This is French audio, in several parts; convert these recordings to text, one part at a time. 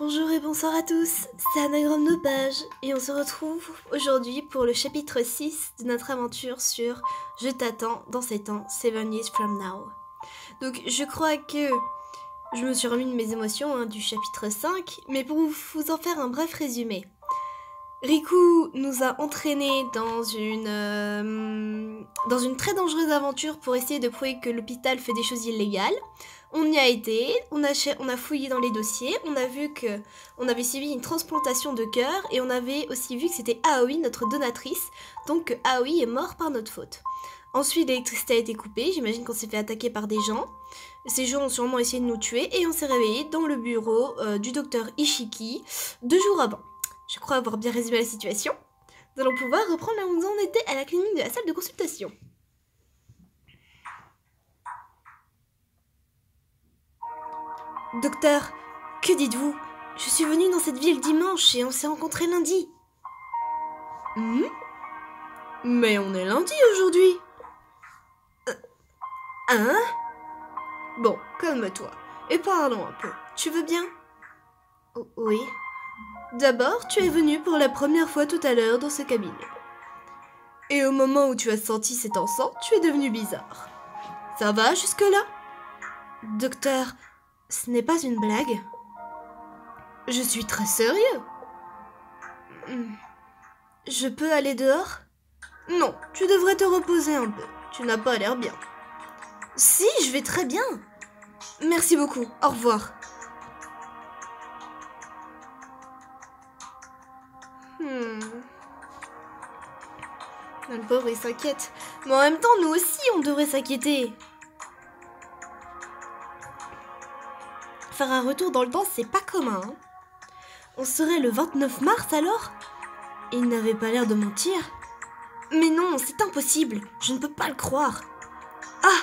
Bonjour et bonsoir à tous, c'est Anagramme de Page et on se retrouve aujourd'hui pour le chapitre 6 de notre aventure sur Je t'attends dans 7 ans, 7 years from now. Donc je crois que je me suis remis de mes émotions du chapitre 5, mais pour vous en faire un bref résumé. Riku nous a entraînés dans une très dangereuse aventure pour essayer de prouver que l'hôpital fait des choses illégales. On y a été, on a fouillé dans les dossiers, on a vu que on avait suivi une transplantation de cœur et on avait aussi vu que c'était Aoi, notre donatrice, donc Aoi est mort par notre faute. Ensuite, l'électricité a été coupée, j'imagine qu'on s'est fait attaquer par des gens. Ces gens ont sûrement essayé de nous tuer et on s'est réveillé dans le bureau du docteur Ishiki 2 jours avant. Je crois avoir bien résumé la situation. Nous allons pouvoir reprendre là où nous en étions à la clinique de la salle de consultation. Docteur, que dites-vous? Je suis venue dans cette ville dimanche et on s'est rencontrés lundi. Mais on est lundi aujourd'hui. Hein? Bon, calme-toi. Et parlons un peu. Tu veux bien? Oui. D'abord, tu es venu pour la première fois tout à l'heure dans ce cabinet. Et au moment où tu as senti cet encens, tu es devenu bizarre. Ça va jusque-là? Docteur, ce n'est pas une blague. Je suis très sérieux. Je peux aller dehors? Non, tu devrais te reposer un peu. Tu n'as pas l'air bien. Si, je vais très bien. Merci beaucoup. Au revoir. Le pauvre, il s'inquiète. Mais en même temps, nous aussi, on devrait s'inquiéter. Faire un retour dans le temps, c'est pas commun. Hein. On serait le 29 mars alors? Il n'avait pas l'air de mentir. Mais non, c'est impossible. Je ne peux pas le croire. Ah,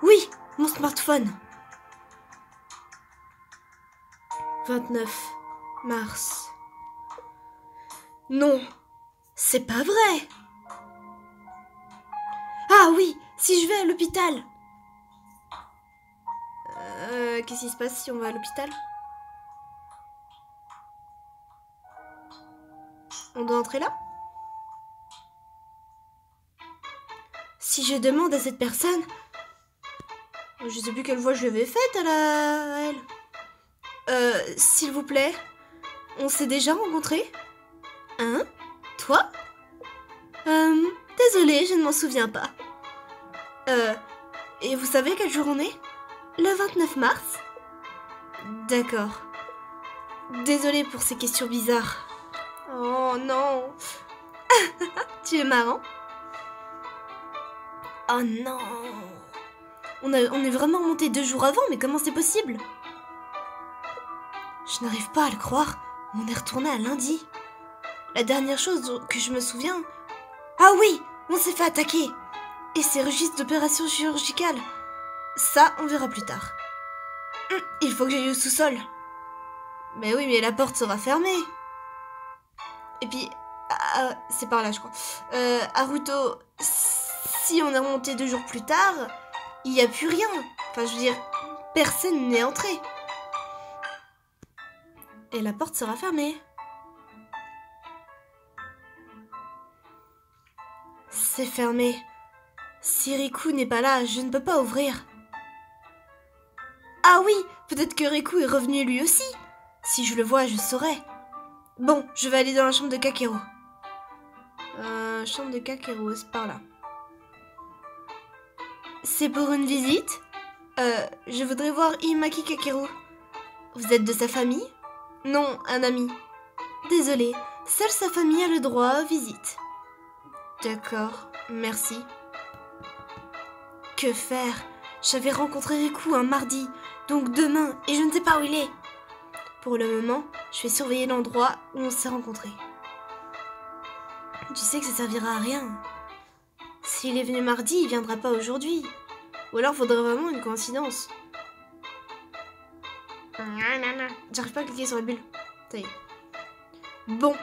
oui, mon smartphone. 29 mars. Non, c'est pas vrai. Ah oui, si je vais à l'hôpital. Qu'est-ce qui se passe si on va à l'hôpital? On doit entrer là? Si je demande à cette personne... Je sais plus quelle voix je lui avais faite à elle. S'il vous plaît, on s'est déjà rencontrés? Hein? Toi? Désolée, je ne m'en souviens pas. Et vous savez quel jour on est? Le 29 mars? D'accord. Désolée pour ces questions bizarres. Oh non. Tu es marrant? Oh non. On est vraiment monté 2 jours avant, mais comment c'est possible? Je n'arrive pas à le croire. On est retourné à lundi. La dernière chose que je me souviens... Ah oui, on s'est fait attaquer. Et ces registres d'opération chirurgicale. Ça, on verra plus tard. Il faut que j'aille au sous-sol. Mais oui, mais la porte sera fermée. Et puis... c'est par là, je crois. Haruto, si on est remonté 2 jours plus tard, il n'y a plus rien. Enfin, je veux dire, personne n'est entré. Et la porte sera fermée. C'est fermé. Si Riku n'est pas là, je ne peux pas ouvrir. Ah oui, peut-être que Riku est revenu lui aussi. Si je le vois, je saurai. Bon, je vais aller dans la chambre de Kakeru. Chambre de Kakeru, c'est par là. C'est pour une visite? Je voudrais voir Imaki Kakeru. Vous êtes de sa famille? Non, un ami. Désolée, seule sa famille a le droit à visite. D'accord, merci. Que faire? J'avais rencontré Riku un mardi, donc demain, et je ne sais pas où il est. Pour le moment, je vais surveiller l'endroit où on s'est rencontrés. Tu sais que ça servira à rien. S'il est venu mardi, il viendra pas aujourd'hui. Ou alors faudrait vraiment une coïncidence. J'arrive pas à cliquer sur la bulle. Ça y est. Bon.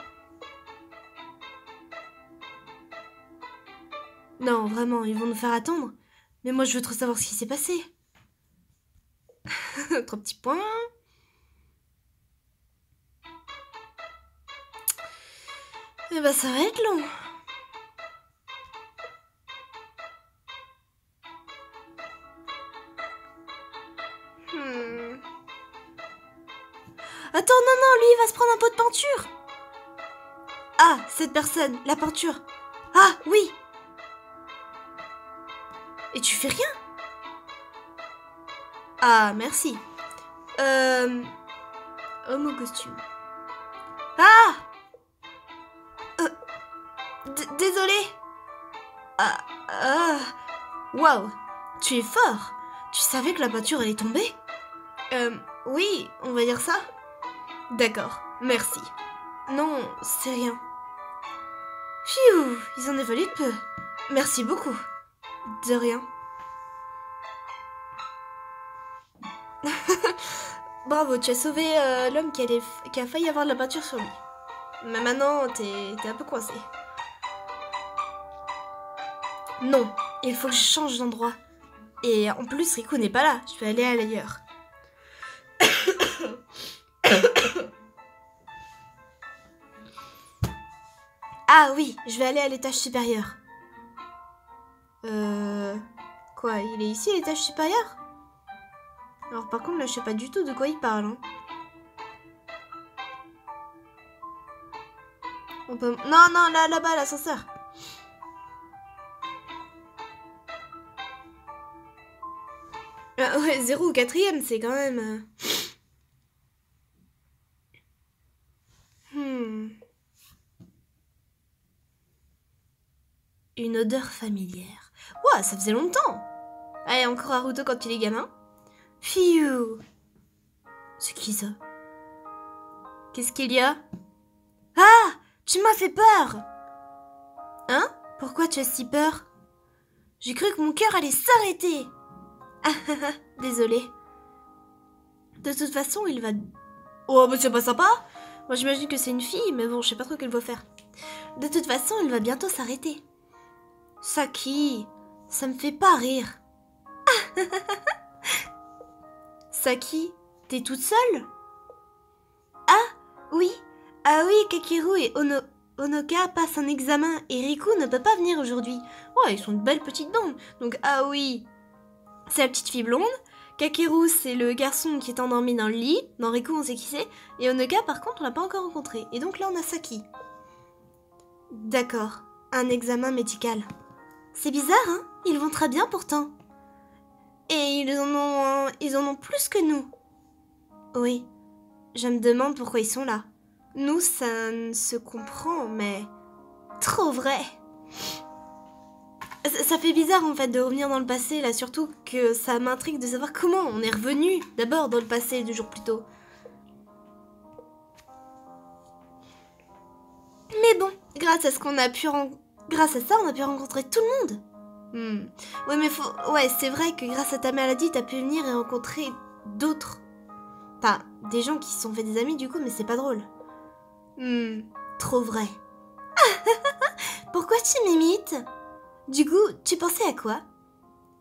Non, vraiment, ils vont nous faire attendre. Mais moi, je veux trop savoir ce qui s'est passé. 3 petits points. Eh ben, ça va être long. Attends, non, lui, il va se prendre un pot de peinture. Ah, cette personne, la peinture. Ah, oui. Et tu fais rien? Ah, merci. Homme au costume. Ah! Désolé. Waouh, tu es fort. Tu savais que la peinture allait tomber? Oui, on va dire ça. D'accord, merci. Non, c'est rien. Pfiou, ils en ont fallu de peu. Merci beaucoup. De rien. Bravo, tu as sauvé l'homme qui a failli avoir de la peinture sur lui. Mais maintenant, t'es un peu coincé. Non, il faut que je change d'endroit. Et en plus, Riku n'est pas là. Je vais aller à l'ailleurs. Ah oui, je vais aller à l'étage supérieur. Quoi, il est ici à l'étage supérieur? Alors par contre, là, je sais pas du tout de quoi il parle. Hein. On peut... Non, là-bas, l'ascenseur. Ouais, 0 ou 4e, c'est quand même... Une odeur familière. Ouah, ça faisait longtemps. Allez, encore Haruto quand il est gamin. Pfiou. C'est qui ça? Qu'est-ce qu'il y a? Ah, tu m'as fait peur. Hein? Pourquoi tu as si peur? J'ai cru que mon cœur allait s'arrêter. Ah, désolé. De toute façon, il va... Oh, mais c'est pas sympa. Moi, j'imagine que c'est une fille, mais bon, je sais pas trop qu'elle va faire. De toute façon, il va bientôt s'arrêter. Saki, ça me fait pas rire. Saki, t'es toute seule? Oui. Ah oui, Kakeru et Onoka passent un examen et Riku ne peut pas venir aujourd'hui. Ouais, ils sont une belle petite bande. Donc ah oui, c'est la petite fille blonde. Kakeru, c'est le garçon qui est endormi dans le lit. Dans Riku, on sait qui c'est. Et Onoka, par contre, on l'a pas encore rencontré. Et donc là, on a Saki. D'accord, un examen médical. C'est bizarre, hein? Ils vont très bien pourtant. Et ils en ont plus que nous. Oui, je me demande pourquoi ils sont là. Nous, ça ne se comprend, mais... Trop vrai. Ça fait bizarre en fait de revenir dans le passé, là, surtout que ça m'intrigue de savoir comment on est revenu d'abord dans le passé 2 jours plus tôt. Mais bon, grâce à ça, on a pu rencontrer tout le monde. Ouais, mais ouais, c'est vrai que grâce à ta maladie, t'as pu venir et rencontrer d'autres. Enfin, des gens qui se sont fait des amis du coup, mais c'est pas drôle. Trop vrai. Pourquoi tu m'imites? Du coup, tu pensais à quoi?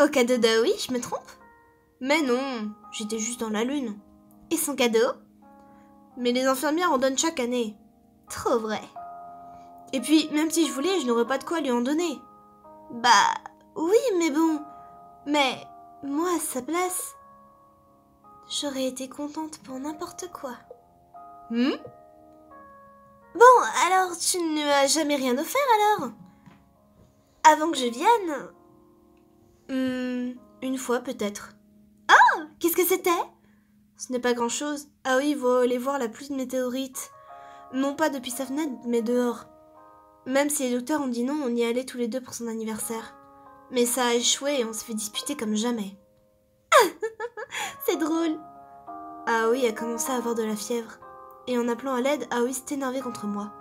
Au cadeau d'Aoi, je me trompe? Mais non, j'étais juste dans la lune. Et son cadeau? Mais les infirmières en donnent chaque année. Trop vrai. Et puis, même si je voulais, je n'aurais pas de quoi lui en donner. Bah, oui, mais bon. Mais, moi, à sa place, j'aurais été contente pour n'importe quoi. Bon, alors, tu ne lui as jamais rien offert, alors? Avant que je vienne? Une fois, peut-être. Oh, qu'est-ce que c'était? Ce n'est pas grand-chose. Ah oui, vous allez voir la pluie de météorites. Non pas depuis sa fenêtre, mais dehors. Même si les docteurs ont dit non, on y allait tous les deux pour son anniversaire. Mais ça a échoué et on se fait disputer comme jamais. C'est drôle. Aoi a commencé à avoir de la fièvre. Et en appelant à l'aide, Aoi s'est énervée contre moi.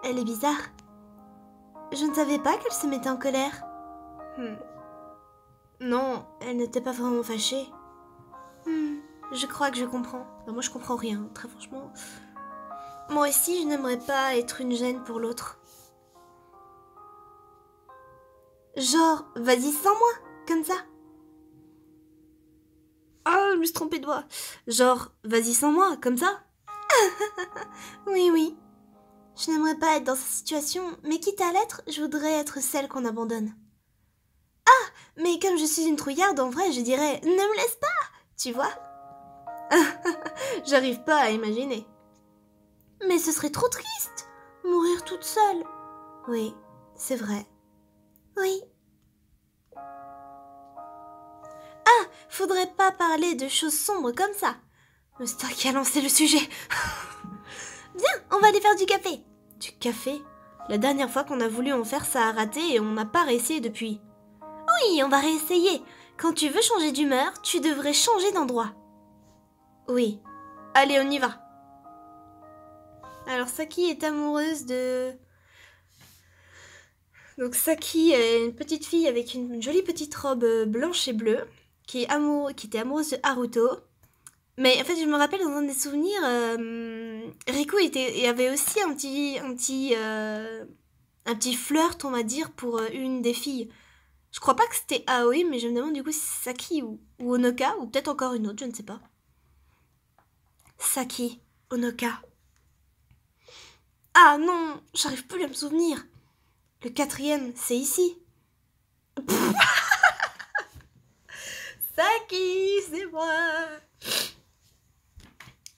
Elle est bizarre. Je ne savais pas qu'elle se mettait en colère. Non, elle n'était pas vraiment fâchée. Je crois que je comprends. Ben, moi, je comprends rien, très franchement. Moi aussi, je n'aimerais pas être une gêne pour l'autre. Genre, vas-y sans moi, comme ça. Ah, je me suis trompée de voix. Genre, vas-y sans moi, comme ça. Oui. Je n'aimerais pas être dans cette situation, mais quitte à l'être, je voudrais être celle qu'on abandonne. Ah, mais comme je suis une trouillarde, en vrai, je dirais « Ne me laisse pas !» Tu vois? J'arrive pas à imaginer. Mais ce serait trop triste, mourir toute seule. Oui, c'est vrai. Oui. Ah, faudrait pas parler de choses sombres comme ça. Mais c'est toi qui as lancé le sujet. Viens, on va aller faire du café. Du café? La dernière fois qu'on a voulu en faire, ça a raté et on n'a pas réessayé depuis. Oui, on va réessayer. Quand tu veux changer d'humeur, tu devrais changer d'endroit. Oui. Allez, on y va. Alors, Saki est amoureuse de... Donc, Saki est une petite fille avec une jolie petite robe blanche et bleue qui était amoureuse de Haruto. Mais en fait, je me rappelle dans un des souvenirs, Riku avait aussi un petit flirt, on va dire, pour une des filles. Je crois pas que c'était Aoi, mais je me demande du coup si c'est Saki ou Onoka, ou peut-être encore une autre, je ne sais pas. Saki, Onoka. Ah non, j'arrive plus à me souvenir. Le 4e, c'est ici. Saki, c'est moi.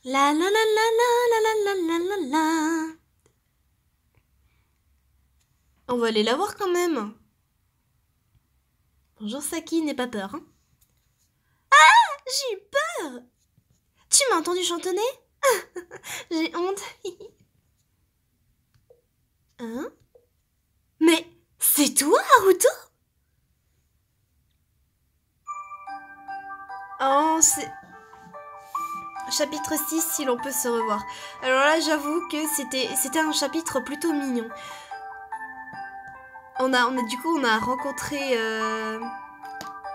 La la la la la la la la la la. On va aller la voir quand même. Bonjour Saki, n'aie pas peur. Hein. Ah, j'ai eu peur. Tu m'as entendu chantonner? J'ai honte. Hein? Mais c'est toi, Haruto? Oh, c'est... Chapitre 6, si l'on peut se revoir. Alors là, j'avoue que c'était un chapitre plutôt mignon. On a rencontré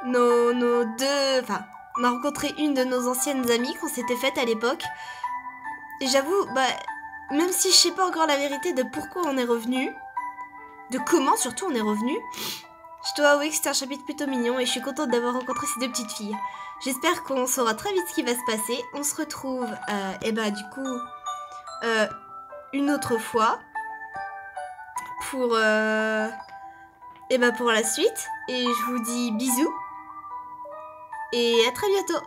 nos deux... Enfin, on a rencontré une de nos anciennes amies qu'on s'était faite à l'époque. Et j'avoue, même si je sais pas encore la vérité de pourquoi on est revenu, de comment surtout on est revenu, je dois avouer que c'était un chapitre plutôt mignon et je suis contente d'avoir rencontré ces deux petites filles. J'espère qu'on saura très vite ce qui va se passer. On se retrouve, une autre fois pour la suite. Et je vous dis bisous et à très bientôt.